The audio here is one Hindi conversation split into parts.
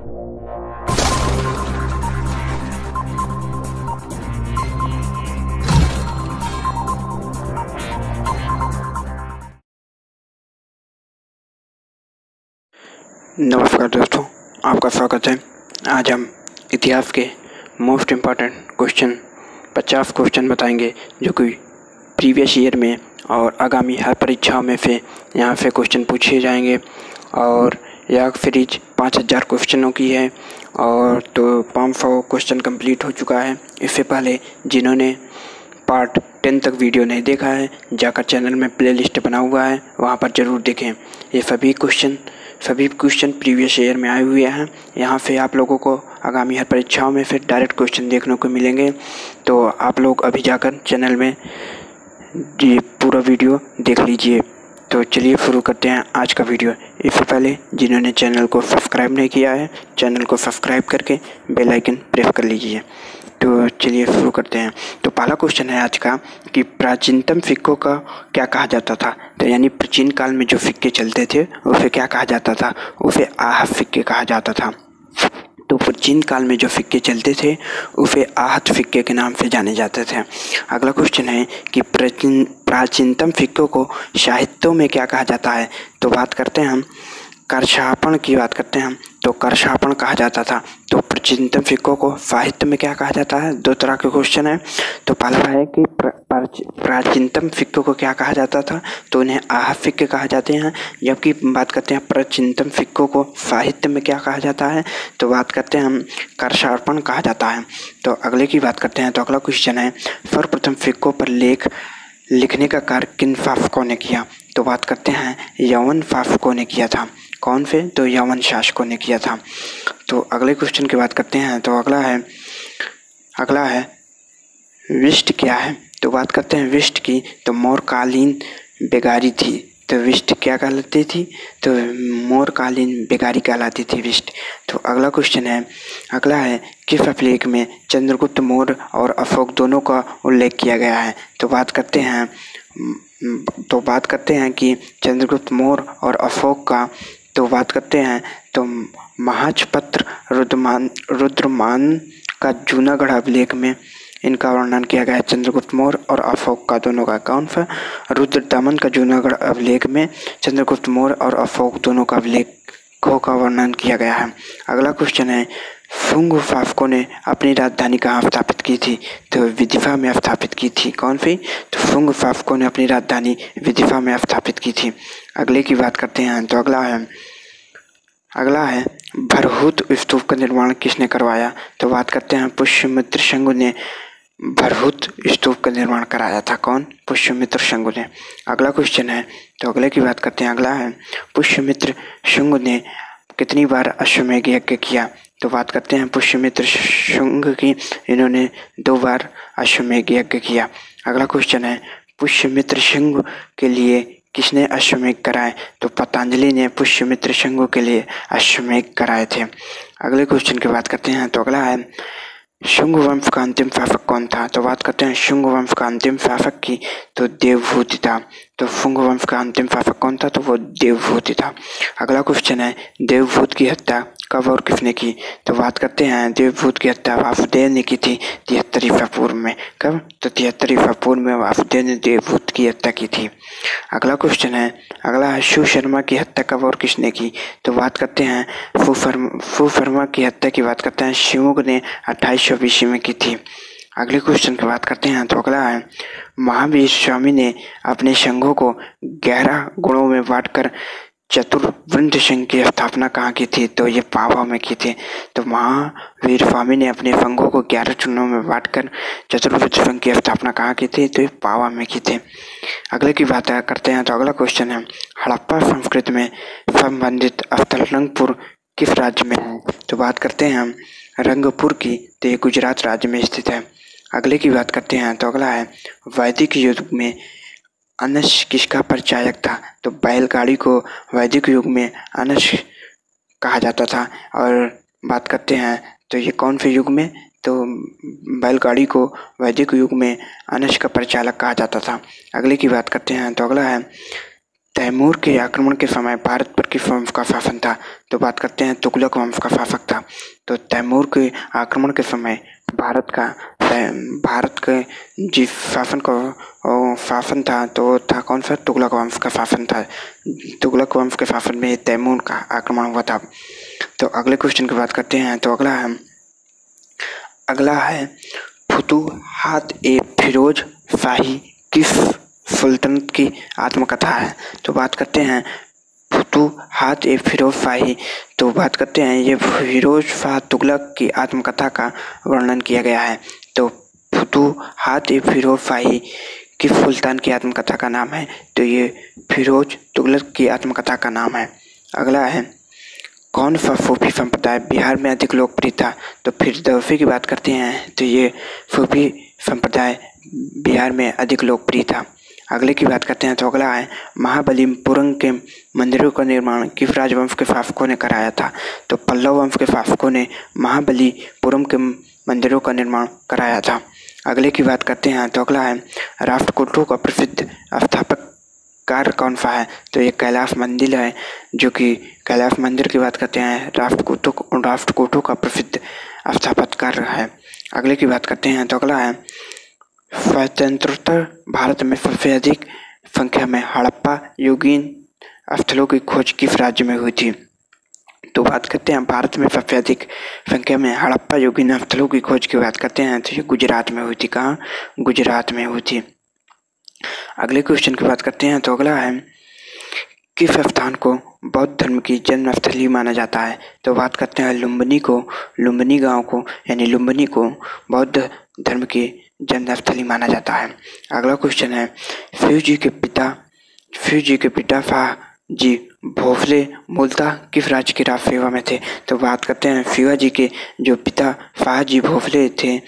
नमस्कार दोस्तों, आपका स्वागत है। आज हम इतिहास के मोस्ट इम्पॉर्टेंट क्वेश्चन 50 क्वेश्चन बताएंगे जो कि प्रीवियस ईयर में और आगामी हर परीक्षाओं में से यहाँ से क्वेश्चन पूछे जाएंगे। और यह सीरीज 5000 क्वेश्चनों की है और तो 500 क्वेश्चन कंप्लीट हो चुका है। इससे पहले जिन्होंने पार्ट 10 तक वीडियो नहीं देखा है, जाकर चैनल में प्लेलिस्ट बना हुआ है, वहाँ पर ज़रूर देखें। ये सभी क्वेश्चन प्रीवियस ईयर में आए हुए हैं। यहाँ से आप लोगों को आगामी हर परीक्षाओं में फिर डायरेक्ट क्वेश्चन देखने को मिलेंगे। तो आप लोग अभी जाकर चैनल में ये पूरा वीडियो देख लीजिए। तो चलिए शुरू करते हैं आज का वीडियो। इससे पहले जिन्होंने चैनल को सब्सक्राइब नहीं किया है, चैनल को सब्सक्राइब करके बेल आइकन प्रेस कर लीजिए। तो चलिए शुरू करते हैं। तो पहला क्वेश्चन है आज का कि प्राचीनतम सिक्कों का क्या कहा जाता था। तो यानी प्राचीन काल में जो सिक्के चलते थे उसे क्या कहा जाता था, उसे आहत सिक्के कहा जाता था। तो प्राचीन काल में जो सिक्के चलते थे उसे आहत सिक्के के नाम से जाने जाते थे। अगला क्वेश्चन है कि प्राचीनतम सिक्कों को साहित्यों में क्या कहा जाता है। तो बात करते हैं हम करछापण की बात करते हैं हम, तो करछापण कहा जाता था। तो प्राचीनतम सिक्कों को साहित्य में क्या कहा जाता है। दो तरह के क्वेश्चन है। तो पहला है कि प्राचीनतम सिक्कों को क्या कहा जाता था, तो उन्हें आहत सिक्के कहा जाते हैं। जबकि बात करते हैं प्राचीनतम सिक्कों को साहित्य में क्या कहा जाता है, तो बात करते हैं हम करछापण कहा जाता है। तो अगले की बात करते हैं। तो अगला क्वेश्चन है सर्वप्रथम सिक्कों पर लेख लिखने का कार्य किन शासकों ने किया। तो बात करते हैं यवन शासकों ने किया था। कौन से, तो यवन शासकों ने किया था। तो अगले क्वेश्चन की बात करते हैं। तो अगला है विष्ट क्या है। तो बात करते हैं विष्ट की। तो मौर्यकालीन बेगारी थी। तो विष्ट क्या कहलाती थी, तो मौर्यकालीन बेगारी कहलाती थी विष्ट। तो अगला क्वेश्चन है किस अभिलेख में चंद्रगुप्त मौर्य और अशोक दोनों का उल्लेख किया गया है। तो बात करते हैं कि चंद्रगुप्त मौर्य और अशोक का, तो बात करते हैं तो महाजपत्र रुद्रमान का जूनागढ़ अभिलेख में इनका वर्णन किया गया है। चंद्रगुप्त मौर्य और अशोक का दोनों का कौन सा, रुद्रदमन का जूनागढ़ अभिलेख में चंद्रगुप्त मौर्य और अशोक दोनों का अभिलेखों का वर्णन किया गया है। अगला क्वेश्चन है शुंग शासकों ने अपनी राजधानी कहाँ स्थापित की थी। तो विदिशा में स्थापित की थी। कौन सी, तो शुंग शासकों ने अपनी राजधानी विदिशा में स्थापित की थी। अगले की बात करते हैं। तो अगला है भरहुत स्तूप का निर्माण किसने करवाया। तो बात करते हैं पुष्यमित्र शंगु ने भरहुत स्तूप का निर्माण कराया था। कौन, पुष्यमित्र शंगु ने। अगला क्वेश्चन है। तो अगले की बात करते हैं। अगला है पुष्यमित्र शंगु ने कितनी बार अश्वमेध यज्ञ किया। तो बात करते हैं पुष्यमित्र शंगु की, इन्होंने 2 बार अश्वमेध यज्ञ किया। अगला क्वेश्चन है पुष्यमित्र शंगु के लिए किसने अश्वमेध कराए। तो पतंजलि ने पुष्यमित्र शंगु के लिए अश्वमेध कराए थे। अगले क्वेश्चन की बात करते हैं। तो अगला है शुंग वंश का अंतिम शासक कौन था। तो बात करते हैं शुंग वंश का अंतिम शासक की, तो देवभूति था। तो शुंग वंश का अंतिम शासक कौन था, तो वो देवभूति था। अगला क्वेश्चन है देवभूत की हत्या कब और किसने की। तो बात करते हैं देवभूत की हत्या वासुदेव ने की थी 73 ईसा पूर्व में। कब, तो 73 ईसा पूर्व में वासुदेव ने देवभूत की हत्या की थी। अगला क्वेश्चन है सुशर्मा की हत्या कब और किसने की। तो बात करते हैं सुशर्मा की हत्या की बात करते हैं शिवमुख ने 2800 ईस्वी में की थी। अगले क्वेश्चन की बात करते हैं। तो अगला है महावीर स्वामी ने अपने संघों को 11 गुणों में बांटकर चतुर्वृंद संघ की स्थापना कहाँ की थी। तो ये पावा में की थी। तो महावीर स्वामी ने अपने संघों को 11 चरणों में बांटकर चतुर्वृंद संघ की स्थापना कहाँ की थी, तो ये पावा में की थी। अगले की बात करते हैं। तो अगला क्वेश्चन है हड़प्पा संस्कृति में संबंधित स्थल रंगपुर किस राज्य में है। तो बात करते हैं हम रंगपुर की, तो ये गुजरात राज्य में स्थित है। अगले की बात करते हैं। तो अगला है वैदिक युग में अनस किसका परिचायक था। तो बैलगाड़ी को वैदिक युग में अनस कहा जाता था। और बात करते हैं तो ये कौन से युग में, तो बैलगाड़ी को वैदिक युग में अनस का परिचालक कहा जाता था। अगले की बात करते हैं। तो अगला है तैमूर के आक्रमण के समय भारत पर किस वंश का शासन था? तो बात करते हैं तुगलक वंश का शासक था। तो तैमूर के आक्रमण के समय भारत के जिस शासन था तो वो था कौन सा? तुगलक वंश का शासन था। तुगलक वंश के शासन में तैमूर का आक्रमण हुआ था। तो अगले क्वेश्चन की बात करते हैं। तो अगला है फुतुहात-ए-फिरोज शाही किस सुल्तानत की आत्मकथा है? तो बात करते हैं फुतुहात-ए-फिरोज शाही। तो बात करते हैं ये फिरोज शाह तुगलक की आत्मकथा का वर्णन किया गया है। तो फुतुहात-ए-फिरोज शाही किस सुल्तान की आत्मकथा का नाम है? तो ये फिरोज तुगलक की आत्मकथा का नाम है। अगला है कौन सा सूफी संप्रदाय बिहार में अधिक लोकप्रिय था? तो फिरदौसी की बात करते हैं तो ये सूफी संप्रदाय बिहार में अधिक लोकप्रिय था। अगले की बात करते हैं। तो अगला है महाबलीपुरम के मंदिरों का निर्माण किस राजवंश के शासकों ने कराया था? तो पल्लव वंश के शासकों ने महाबलीपुरम के मंदिरों का निर्माण कराया था। अगले की बात करते हैं। तो अगला है राष्ट्रकूटों का प्रसिद्ध स्थापक कार्य कौन सा है? तो ये कैलाश मंदिर है, जो कि कैलाश मंदिर की बात करते हैं राष्ट्रकूटों का प्रसिद्ध स्थापत्य कार्य है। अगले की बात करते हैं। तो अगला है स्वतंत्रोत्तर भारत में सबसे अधिक संख्या में हड़प्पा युगीन स्थलों की खोज किस राज्य में हुई थी? तो बात करते हैं भारत में सबसे अधिक संख्या में हड़प्पा युगीन स्थलों की खोज की बात करते हैं तो ये गुजरात में हुई थी। कहाँ? गुजरात में हुई थी। अगले क्वेश्चन की बात करते हैं। तो अगला है किस स्थान को बौद्ध धर्म की जन्मस्थली माना जाता है? तो बात करते हैं लुम्बिनी गांव को यानी लुम्बिनी को बौद्ध धर्म की जन्मस्थली माना जाता है। अगला क्वेश्चन है शिव जी के पिता शाह जी भोसले मूलतः किस राज्य की राज सेवा में थे? तो बात करते हैं शिवाजी के जो पिता शाह जी भोसले थे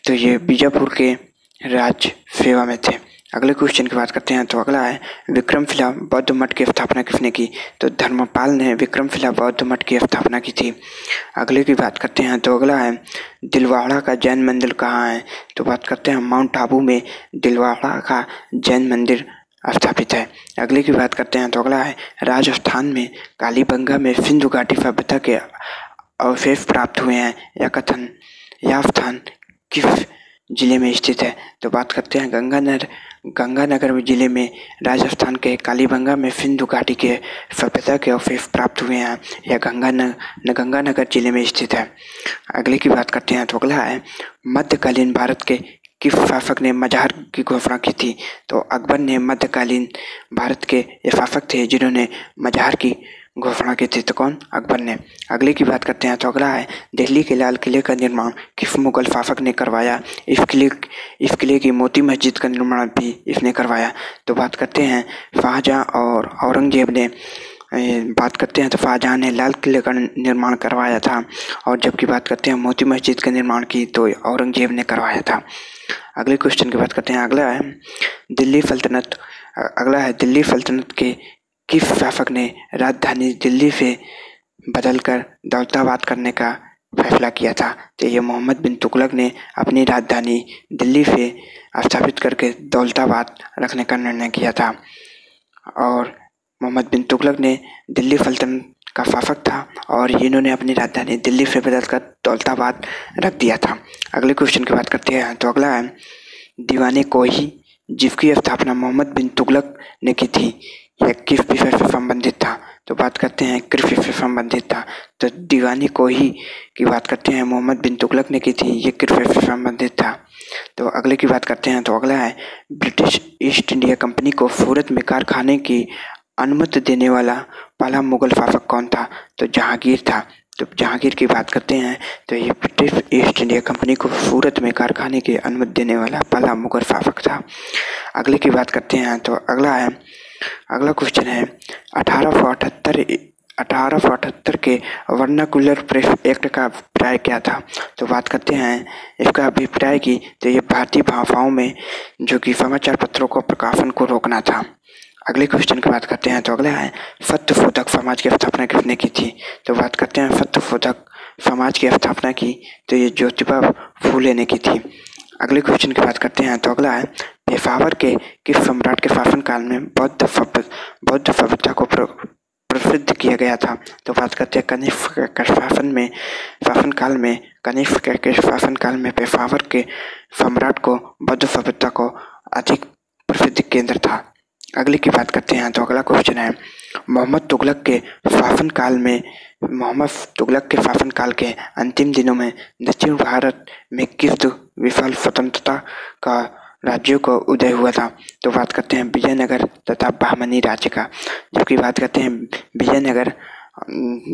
तो ये बीजापुर के राज सेवा में थे। अगले क्वेश्चन की बात करते हैं। तो अगला है विक्रमशिला बौद्ध मठ की स्थापना किसने की? तो धर्मपाल ने विक्रमशिला बौद्ध मठ की स्थापना की थी। अगले की बात करते हैं। तो अगला है दिलवाड़ा का जैन मंदिर कहाँ है? तो बात करते हैं माउंट आबू में दिलवाड़ा का जैन मंदिर स्थापित है। अगले की बात करते हैं। तो अगला है राजस्थान में कालीबंगा में सिंधु घाटी सभ्यता के अवशेष प्राप्त हुए हैं। यह स्थान किस जिले में स्थित है? तो बात करते हैं गंगानगर जिले में राजस्थान के कालीबंगा में सिंधु घाटी के सभ्यता के अवशेष प्राप्त हुए हैं। यह गंगानगर जिले में स्थित है। अगले की बात करते हैं। तो अगला है मध्यकालीन भारत के किस शासक ने मजहर की घोषणा की थी? तो अकबर ने मध्यकालीन भारत के ये शासक थे जिन्होंने मजहर की घोषणा की थी। तो कौन? अकबर ने। अगले की बात करते हैं। तो अगला है दिल्ली के लाल किले का निर्माण किस मुगल शासक ने करवाया? इस किले की मोती मस्जिद का निर्माण भी इसने करवाया। तो बात करते हैं शाहजहां और औरंगजेब ने बात करते हैं तो शाहजहां ने लाल किले का निर्माण करवाया था और जबकि बात करते हैं मोती मस्जिद का निर्माण की तो औरंगजेब ने करवाया था। अगले क्वेश्चन की बात करते हैं। अगला है दिल्ली सल्तनत के किस शासक ने राजधानी दिल्ली से बदलकर दौलताबाद करने का फैसला किया था? तो ये मोहम्मद बिन तुगलक ने अपनी राजधानी दिल्ली से स्थापित करके दौलताबाद रखने का निर्णय किया था और मोहम्मद बिन तुगलक ने दिल्ली सल्तनत का शासक था और इन्होंने अपनी राजधानी दिल्ली से बदलकर दौलताबाद रख दिया था। अगले क्वेश्चन की बात करते हैं। तो अगला है दीवाने कोही जिसकी स्थापना मोहम्मद बिन तुगलक ने की थी यह किस विषय से संबंधित था? तो बात करते हैं कृषि से संबंधित था। तो दीवानी कोही की बात करते हैं मोहम्मद बिन तुगलक ने की थी, ये कृषि से संबंधित था। तो अगले की बात करते हैं। तो अगला है ब्रिटिश ईस्ट इंडिया कंपनी को सूरत में कारखाने की अनुमति देने वाला पहला मुगल शासक कौन था? तो जहांगीर था। तो जहांगीर की बात करते हैं तो ये ब्रिटिश ईस्ट इंडिया कंपनी को सूरत में कारखाने की अनुमति देने वाला पहला मुगल शासक था। अगले की बात करते हैं। तो अगला क्वेश्चन है 1878 के वर्नाकुलर प्रेस एक्ट का अभिप्राय क्या था? तो बात करते हैं इसका अभिप्राय की तो ये भारतीय भाषाओं में जो कि समाचार पत्रों को प्रकाशन को रोकना था। अगले क्वेश्चन की बात करते हैं। तो अगला है सत्यशोधक समाज की स्थापना किसने की थी? तो बात करते हैं सत्यशोधक समाज की स्थापना की तो ये ज्योतिबा फूले ने की थी। अगले क्वेश्चन की बात करते हैं। तो अगला है पेशावर के किस सम्राट के शासनकाल में बौद्ध सभ्यता को प्रसिद्ध किया गया था? तो बात करते हैं कनिष्क के शासनकाल में पेशावर के सम्राट को बौद्ध सभ्यता को अधिक प्रसिद्ध केंद्र था। अगले की बात करते हैं तो अगला क्वेश्चन है मोहम्मद तुगलक के शासनकाल के अंतिम दिनों में दक्षिण भारत में किस विशाल स्वतंत्रता का राज्यों का उदय हुआ था? तो बात करते हैं विजयनगर तथा बहमनी राज्य का। जबकि बात करते हैं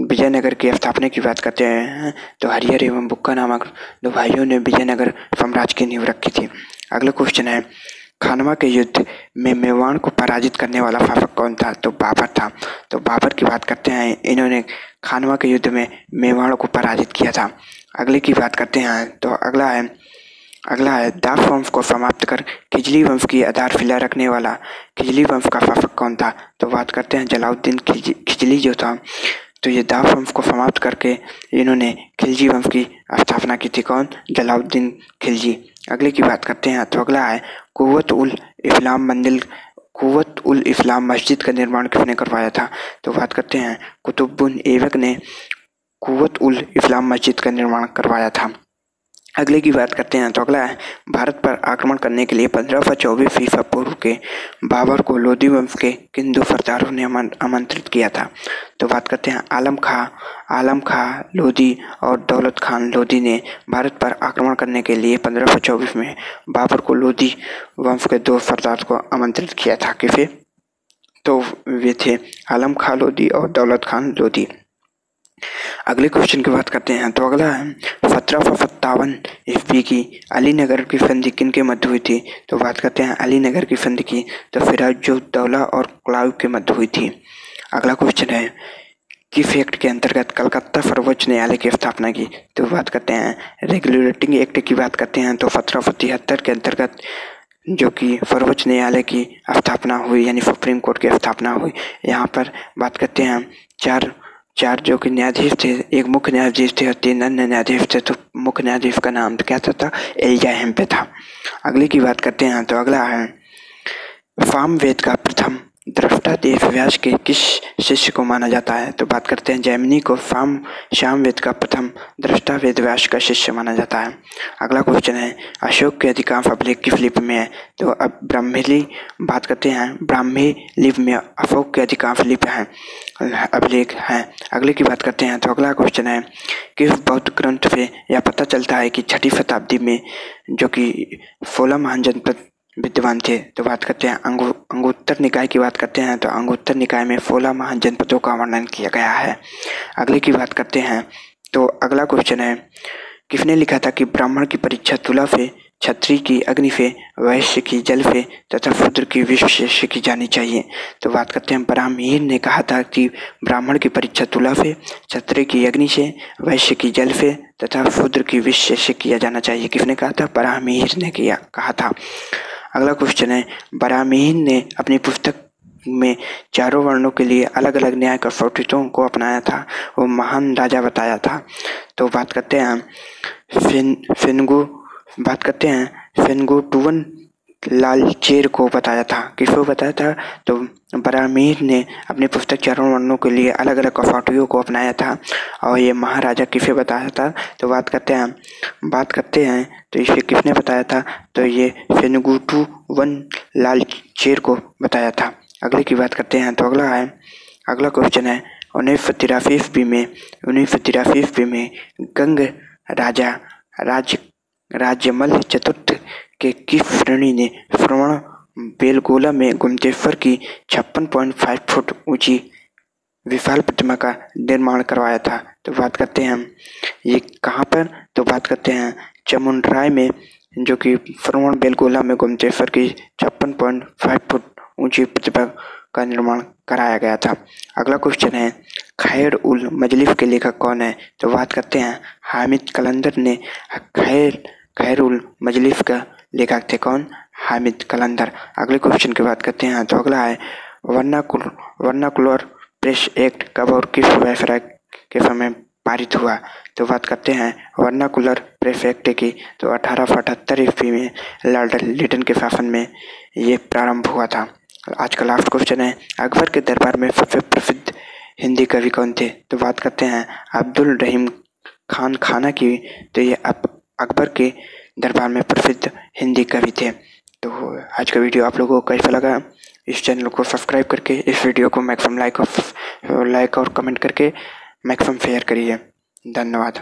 विजयनगर की स्थापना की बात करते हैं तो हरिहर एवं बुक्का नामक दो भाइयों ने विजयनगर साम्राज्य की नींव रखी थी। अगला क्वेश्चन है खानवा के युद्ध में मेवाड़ को पराजित करने वाला शासक कौन था? तो बाबर था। तो बाबर की बात करते हैं, इन्होंने खानवा के युद्ध में मेवाड़ को पराजित किया था। अगले की बात करते हैं तो अगला है दास वंश को समाप्त कर खिजली वंश की आधारशिला रखने वाला खिजली वंश का शासक कौन था? तो बात करते हैं जलालुद्दीन खिजली जो था, तो ये दास वंश को समाप्त करके इन्होंने खिलजी वंश की स्थापना की थी। कौन? जलालुद्दीन खिलजी। अगले की बात करते हैं तो अगला है कुव्वत उल इस्लाम मस्जिद का निर्माण किसने करवाया था? तो बात करते हैं कुतुबुद्दीन ऐबक ने कुव्वत उल इस्लाम मस्जिद का निर्माण करवाया था। अगले की बात करते हैं तो अगला है भारत पर आक्रमण करने के लिए 1524 ईसा पूर्व के बाबर को लोधी वंश के किन दो सरदारों ने आमंत्रित किया था? तो बात करते हैं आलम खां लोधी और दौलत खान लोधी ने भारत पर आक्रमण करने के लिए 1524 में बाबर को लोधी वंश के दो सरदार को आमंत्रित किया था। किसे? तो वे थे आलम खां लोधी और दौलत खान लोधी। अगले क्वेश्चन की बात करते हैं तो अगला है 1757 ईस्वी की अलीनगर की संधि किनके मध्य हुई थी? तो बात करते हैं अलीनगर की संधि की तो सिराजुद्दौला और क्लाइव के मध्य हुई थी। अगला क्वेश्चन है किस एक्ट के अंतर्गत कलकत्ता सर्वोच्च न्यायालय की स्थापना की? तो बात करते हैं रेगुलेटिंग एक्ट की बात करते हैं तो 1773 के अंतर्गत जो कि सर्वोच्च न्यायालय की स्थापना हुई, यानी सुप्रीम कोर्ट की स्थापना हुई। यहाँ पर बात करते हैं चार जो कि न्यायाधीश थे, एक मुख्य न्यायाधीश थे और 3 अन्य न्यायाधीश थे। तो मुख्य न्यायाधीश का नाम तो क्या था? एलिजा हेम्पे था। अगले की बात करते हैं तो अगला है सामवेद का प्रथम दृष्टा व्यास के किस शिष्य को माना जाता है? तो बात करते हैं जैमिनी को सामवेद का प्रथम दृष्टा वेद व्यास का शिष्य माना जाता है। अगला क्वेश्चन है अशोक के अधिकांश अभिलेख किस लिपि में है? तो अब बात करते हैं ब्राह्मी लिपि में अशोक के अधिकांश लिपि हैं अभिलेख हैं। अगले की बात करते हैं तो अगला क्वेश्चन है किस बौद्ध ग्रंथ से यह पता चलता है कि 6वीं शताब्दी में जो कि 16 महान जनपद विद्यमान थे? तो बात करते हैं अंगुत्तर निकाय की बात करते हैं तो अंगुत्तर निकाय में 16 महान जनपदों का वर्णन किया गया है। अगले की बात करते हैं तो अगला क्वेश्चन है किसने लिखा था कि ब्राह्मण की परीक्षा तुला से, क्षत्रिय की अग्नि से, वैश्य की जल से तथा शूद्र की विष से की जानी चाहिए? तो बात करते हैं ब्राह्मण ने कहा था कि ब्राह्मण की परीक्षा तुला से, क्षत्रिय की अग्नि से, वैश्य की जल से तथा शूद्र की विष से किया जाना चाहिए। किसने कहा था? ब्राह्मण ने कहा था। अगला क्वेश्चन है ब्राह्मण ने अपनी पुस्तक में चारों वर्णों के लिए अलग अलग न्याय कसौटियों को अपनाया था, वो महान राजा बताया था। तो बात करते हैं फेनगु टूवन लालचेर को बताया था। किसको बताया था? तो ब्राह्मण ने अपनी पुस्तक चारों वर्णों के लिए अलग अलग कसौटियों को अपनाया था और ये महाराजा किसे बताया था? तो बात करते हैं तो इसे किसने बताया था? तो ये फेनगुटू वन लालचेर को बताया था। अगले की बात करते हैं तो अगला क्वेश्चन है 1983 ईस्वी में गंग राजा राजमल चतुर्थ के किस श्रेणी ने श्रवण बेलगोला में गुमतेश्वर की 56.5 फुट ऊंची विशाल प्रतिमा का निर्माण करवाया था? तो बात करते हैं ये कहाँ पर? तो बात करते हैं चामुंडराय में, जो कि श्रवण बेलगोला में गुमतेश्वर की 56.5 फुट ऊंची प्रतिमा का निर्माण कराया गया था। अगला क्वेश्चन है खैर उल मजलिस के लेखक कौन है? तो बात करते हैं हामिद कलंदर ने खैर उल मजलिस का लेखक थे। कौन? हामिद कलंदर। अगले क्वेश्चन की बात करते हैं तो अगला है वर्नाकुलर प्रेस एक्ट कब और किस वायसराय के समय पारित हुआ। तो बात करते हैं वर्नाकुलर प्रीफेक्ट की, तो 1878 ईस्वी में लॉर्ड लिटन के शासन में ये प्रारंभ हुआ था। आज का लास्ट क्वेश्चन है, अकबर के दरबार में सबसे प्रसिद्ध हिंदी कवि कौन थे? तो बात करते हैं अब्दुल रहीम खान खाना की। तो ये अकबर के दरबार में प्रसिद्ध हिंदी कवि थे। तो आज का वीडियो आप लोगों को कैसा लगा? इस चैनल को सब्सक्राइब करके इस वीडियो को मैक्सिमम लाइक और कमेंट करके मैक्सिमम शेयर करिए। धन्यवाद।